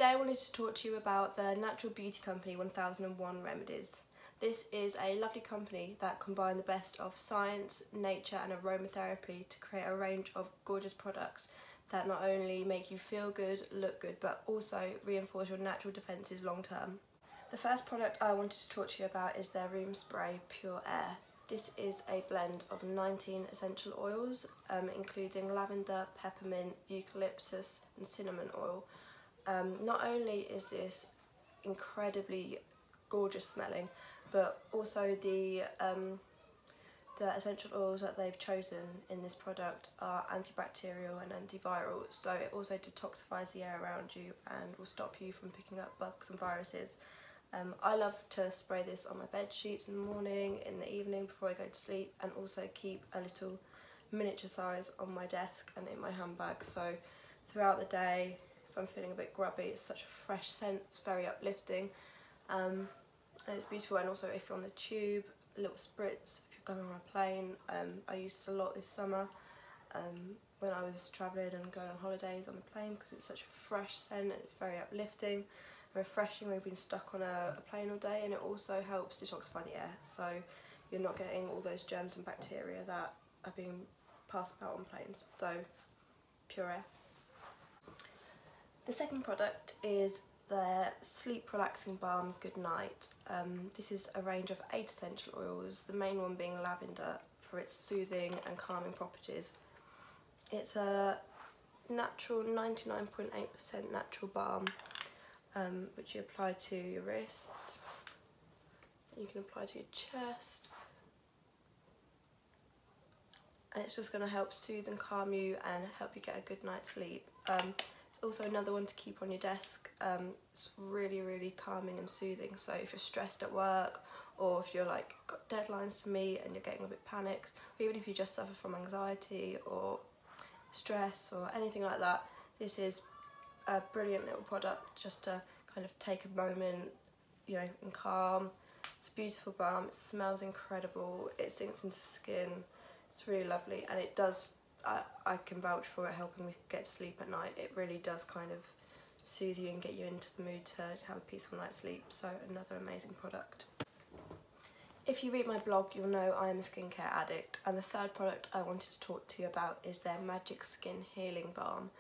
Today I wanted to talk to you about the natural beauty company 1001 Remedies. This is a lovely company that combine the best of science, nature and aromatherapy to create a range of gorgeous products that not only make you feel good, look good, but also reinforce your natural defences long term. The first product I wanted to talk to you about is their room spray Pure Air. This is a blend of 19 essential oils, including lavender, peppermint, eucalyptus and cinnamon oil. Not only is this incredibly gorgeous smelling, but also the essential oils that they've chosen in this product are antibacterial and antiviral, so it also detoxifies the air around you and will stop you from picking up bugs and viruses. I love to spray this on my bed sheets in the morning, in the evening before I go to sleep, and also keep a little miniature size on my desk and in my handbag, so throughout the day if I'm feeling a bit grubby, it's such a fresh scent, it's very uplifting, and it's beautiful. And also if you're on the tube, a little spritz if you're going on a plane. I used this a lot this summer when I was travelling and going on holidays on the plane, because it's such a fresh scent and it's very uplifting, refreshing when you've been stuck on a plane all day, and it also helps detoxify the air, so you're not getting all those germs and bacteria that are being passed about on planes. So Pure Air. The second product is their Sleep Relaxing Balm Good Night. This is a range of 8 essential oils, the main one being lavender for its soothing and calming properties. It's a natural 99.8% natural balm, which you apply to your wrists. You can apply to your chest, and it's just going to help soothe and calm you and help you get a good night's sleep. It's also another one to keep on your desk. It's really calming and soothing, so if you're stressed at work, or if you're like got deadlines to meet and you're getting a bit panicked, or even if you just suffer from anxiety or stress or anything like that, this is a brilliant little product just to kind of take a moment, you know, and calm. It's a beautiful balm, it smells incredible, it sinks into the skin, it's really lovely, and it does, I can vouch for it helping me get to sleep at night. It really does kind of soothe you and get you into the mood to have a peaceful night's sleep, so another amazing product. If you read my blog, you'll know I am a skincare addict, and the third product I wanted to talk to you about is their Magic Skin Healing Balm.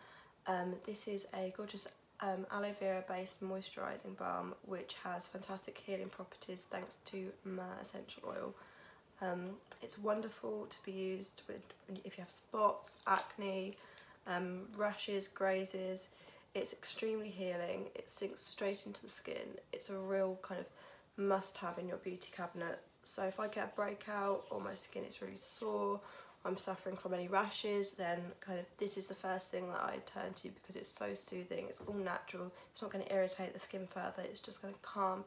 This is a gorgeous aloe vera based moisturising balm which has fantastic healing properties thanks to myrrh essential oil. It's wonderful to be used with if you have spots, acne, rashes, grazes. It's extremely healing, it sinks straight into the skin. It's a real kind of must have in your beauty cabinet. So if I get a breakout or my skin is really sore, I'm suffering from any rashes, then kind of this is the first thing that I turn to, because it's so soothing, it's all natural, it's not going to irritate the skin further, it's just going to calm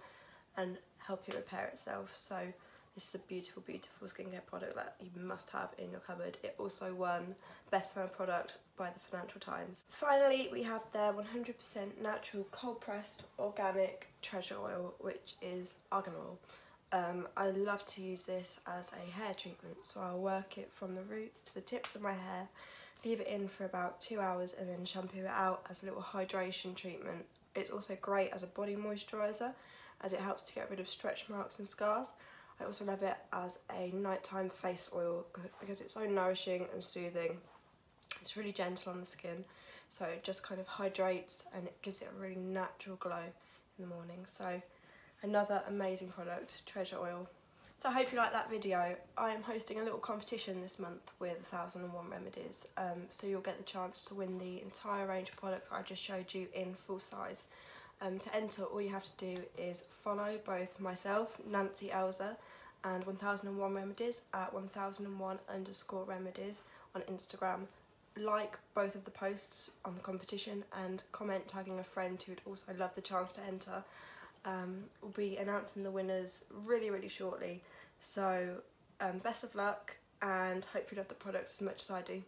and help you repair itself. So this is a beautiful skincare product that you must have in your cupboard. It also won Best Selling Product by the Financial Times. Finally, we have their 100% natural cold pressed organic treasure oil, which is argan oil. I love to use this as a hair treatment, so I'll work it from the roots to the tips of my hair, leave it in for about 2 hours and then shampoo it out as a little hydration treatment. It's also great as a body moisturiser, as it helps to get rid of stretch marks and scars. I also love it as a nighttime face oil because it's so nourishing and soothing. It's really gentle on the skin, so it just kind of hydrates and it gives it a really natural glow in the morning. So another amazing product, treasure oil. So I hope you liked that video. I am hosting a little competition this month with 1001 Remedies, so you'll get the chance to win the entire range of products I just showed you in full size. To enter, all you have to do is follow both myself, Nancy Elza, and 1001 Remedies at 1001_remedies on Instagram. Like both of the posts on the competition and comment tagging a friend who would also love the chance to enter. We'll be announcing the winners really shortly, so best of luck and hope you love the products as much as I do.